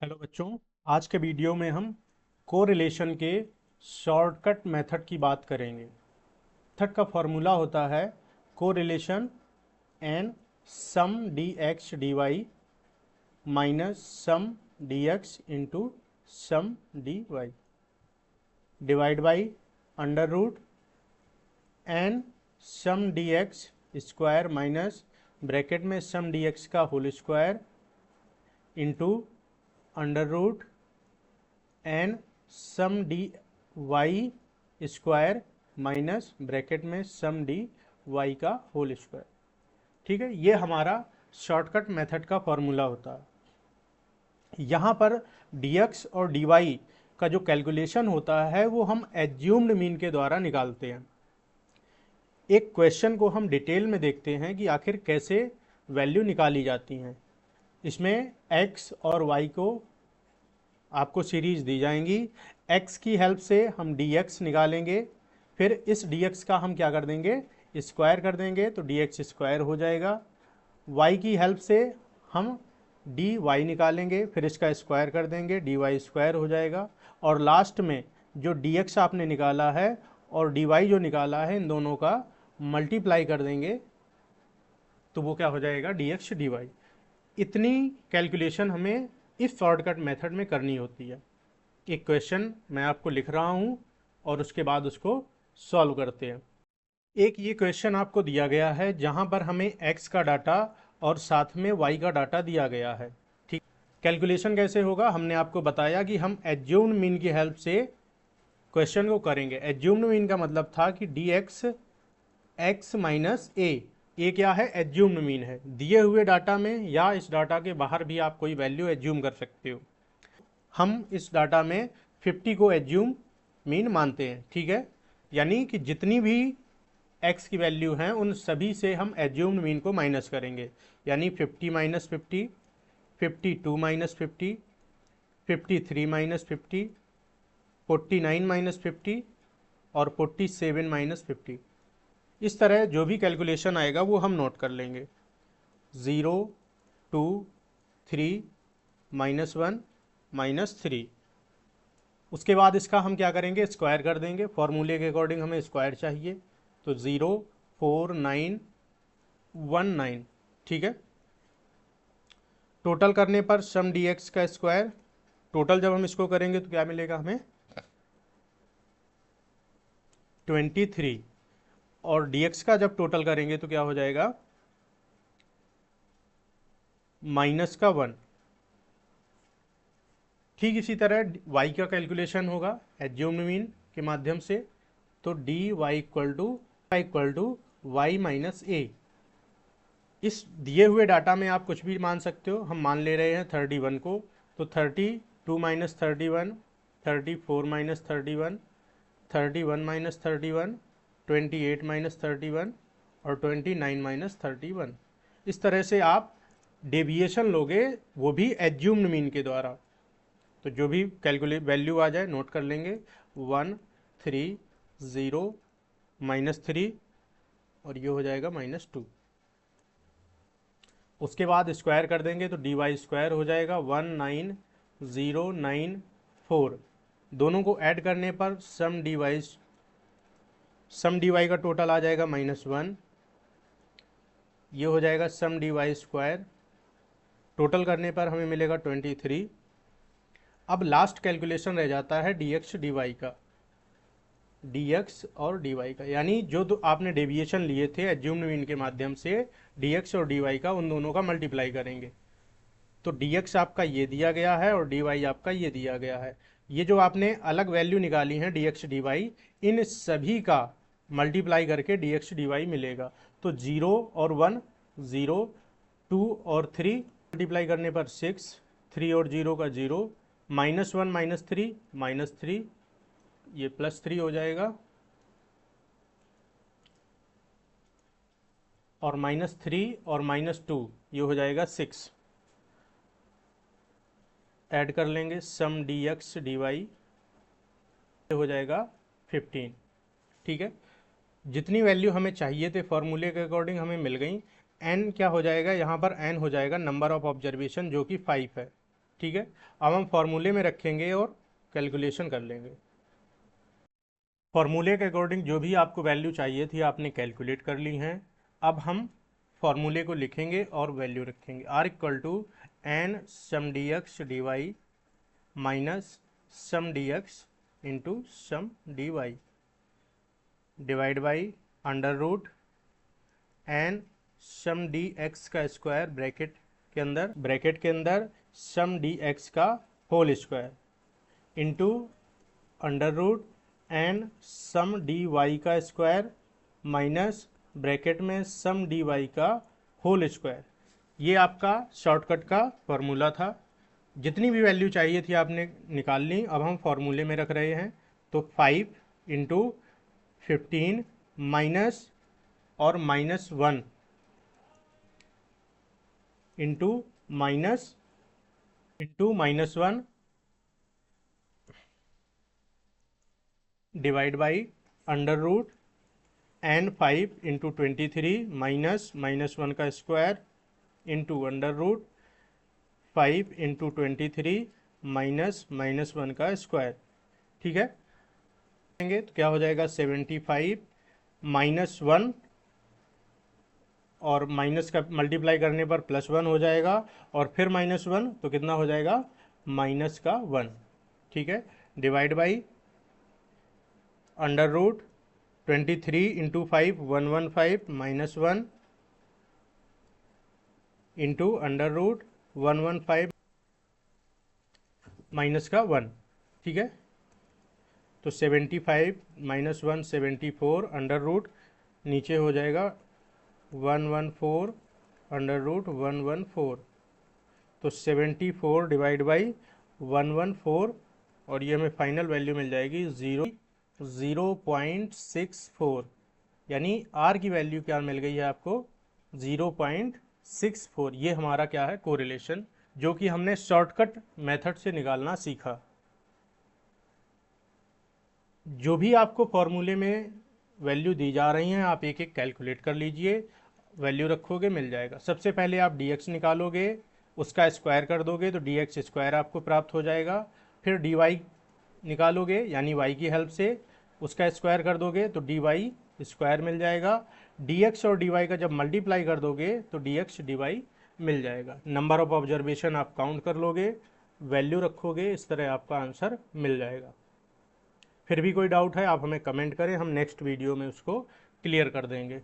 Hello बच्चों। आज के वीडियो में हम कोरिलेशन के शॉर्टकट मेथड की बात करेंगे। मेथड का फॉर्मूला होता है correlation N sum D X D Y minus sum D X into sum D Y divide by under root N sum D X square minus bracket में sum D X का whole square into under root N sum D Y square minus bracket में sum D Y का whole square. ठीक है, ये हमारा shortcut method का formula होता है। यहाँ पर dx और dy का जो कैलकुलेशन होता है वो हम एज्यूम्ड मीन के द्वारा निकालते हैं। एक क्वेश्चन को हम डिटेल में देखते हैं कि आखिर कैसे वैल्यू निकाली जाती हैं। इसमें x और y को आपको सीरीज दी जाएंगी। x की हेल्प से हम dx निकालेंगे, फिर इस dx का हम क्या कर देंगे, स्क्वायर कर देंगे तो dx स्क्वायर हो जाएगा। y की हेल्प से हम dy निकालेंगे, फिर इसका स्क्वायर कर देंगे, dy स्क्वायर हो जाएगा। और लास्ट में जो dx आपने निकाला है और dy जो निकाला है, इन दोनों का मल्टीप्लाई कर देंगे तो वो क्या हो जाएगा, dx dy। इतनी कैलकुलेशन हमें इस शॉर्टकट मेथड में करनी होती है। एक क्वेश्चन मैं आपको लिख रहा हूं और उसके बाद उसको सॉल्व करते हैं। एक ये क्वेश्चन आपको दिया गया है जहां पर हमें x का डाटा और साथ में y का डाटा दिया गया है। ठीक, कैलकुलेशन कैसे होगा हमने आपको बताया कि हम एज्यूम्ड मीन की हेल्प से क्वेश्चन को करेंगे। एज्यूम्ड मीन का मतलब था कि dx x माइनस ए क्या है, एज्यूम्ड मीन है। दिए हुए डाटा में या इस डाटा के बाहर भी आप कोई वैल्यू एज्यूम कर सकते हो। हम इस डाटा में 50 को एज्यूम मीन मानते हैं। ठीक है, यानी कि जितनी भी x की वैल्यू हैं उन सभी से हम एज्यूम्ड मीन को माइनस करेंगे। यानी 50 माइनस 50, 52 माइनस 50, 53 माइनस 50, 49 माइनस 50 और 47 माइनस 50। इस तरह जो भी कैलकुलेशन आएगा वो हम नोट कर लेंगे। 0, 2, 3, -1, -3। उसके बाद इसका हम क्या करेंगे, स्क्वायर कर देंगे। फॉर्मूले के अकॉर्डिंग हमें स्क्वायर चाहिए तो 0, 4, 9, 1, 9। ठीक है, टोटल करने पर सम डी एक्स का स्क्वायर, टोटल जब हम इसको करेंगे तो क्या मिलेगा हमें, 23। और dx का जब टोटल करेंगे तो क्या हो जाएगा, -1। ठीक इसी तरह y का कैलकुलेशन होगा एज्यूम्ड मीन के माध्यम से। तो dy equal to Y minus A. इस दिए हुए डाटा में आप कुछ भी मान सकते हो। हम मान ले रहे हैं 31 को, तो 32 माइनस 31, 34 माइनस 31, 31 माइनस 31, 28 माइनस 31 और 29 माइनस 31। इस तरह से आप डेविएशन लोगे, वो भी एज्यूम्ड मीन के द्वारा। तो जो भी कैलकुलेट वैल्यू आ जाए नोट कर लेंगे। 1, 3, 0, -3 और ये हो जाएगा -2। उसके बाद स्क्वायर कर देंगे तो dy स्क्वायर हो जाएगा 19094। दोनों को ऐड करने पर सम dy का टोटल आ जाएगा -1। ये हो जाएगा सम dy स्क्वायर, टोटल करने पर हमें मिलेगा 23। अब लास्ट कैलकुलेशन रह जाता है dx dy का, dx और dy का, यानी जो तो आपने डेविएशन लिए थे एज्यूम्ड मीन के माध्यम से dx और dy का, उन दोनों का मल्टीप्लाई करेंगे। तो dx आपका ये दिया गया है और dy आपका ये दिया गया है। ये जो आपने अलग वैल्यू निकाली है dx dy, इन सभी का मल्टीप्लाई करके dx dy मिलेगा। तो 0 और 1, 0, 2 और 3 मल्टीप्लाई करने पर 6, 3 और 0 का 0, -1 -3 -3, ये +3 हो जाएगा और -3 और -2 ये हो जाएगा 6। ऐड कर लेंगे सम dx dy हो जाएगा 15। ठीक है, जितनी वैल्यू हमें चाहिए थे फॉर्मूले के अकॉर्डिंग हमें मिल गई। n क्या हो जाएगा, यहाँ पर n हो जाएगा नंबर ऑफ ऑब्जर्वेशन जो कि 5 है। ठीक है, अब हम फॉर्मूले में रखेंगे और कैलकुलेशन कर लेंगे। फॉर्मूले के अकॉर्डिंग जो भी आपको वैल्यू चाहिए थी आपने कैलकुलेट कर ली हैं। अब हम फॉर्मूले को लिखेंगे और वैल्यू रखेंगे। R equal to N sum D X D Y minus sum D X into sum D Y divide by under root N sum D X का स्क्वायर ब्रैकेट के अंदर सम डी एक्स का whole square into under root N sum D Y का square minus bracket में sum D Y का whole square. ये आपका shortcut का फॉर्मूला था। जितनी भी वैल्यू चाहिए थी आपने निकाल ली। अब हम फॉर्मूले में रख रहे हैं, तो 5 इंटू 15 माइनस और -1 into -1 divide by under root N 5 into 23 -1 का square into under root 5 into 23 -1 का स्क्वायर। ठीक है, तो क्या हो जाएगा 75 -1 और माइनस का मल्टीप्लाई करने पर +1 हो जाएगा और फिर -1 तो कितना हो जाएगा -1। ठीक है, divide by under root 23 into 5 115 -1 into under root 115 -1। ठीक है, तो 75 -1 74 अंडर रूट नीचे हो जाएगा 114 अंडर रूट 114, तो 74 डिवाइड बाई 114 और ये हमें फाइनल वैल्यू मिल जाएगी 0.64, यानी आर की वैल्यू क्या मिल गई है आपको 0.64। ये हमारा क्या है कोरिलेशन, जो कि हमने शॉर्टकट मेथड से निकालना सीखा। जो भी आपको फॉर्मूले में वैल्यू दी जा रही हैं आप एक एक कैलकुलेट कर लीजिए, वैल्यू रखोगे मिल जाएगा। सबसे पहले आप dx निकालोगे, उसका स्क्वायर कर दोगे तो dx स्क्वायर आपको प्राप्त हो जाएगा। फिर dy निकालोगे यानी y की हेल्प से उसका स्क्वायर कर दोगे तो dy स्क्वायर मिल जाएगा। dx और dy का जब मल्टीप्लाई कर दोगे तो dx dy मिल जाएगा। नंबर ऑफ ऑब्जर्वेशन आप काउंट कर लोगे, वैल्यू रखोगे, इस तरह आपका आंसर मिल जाएगा। फिर भी कोई डाउट है आप हमें कमेंट करें, हम नेक्स्ट वीडियो में उसको क्लियर कर देंगे।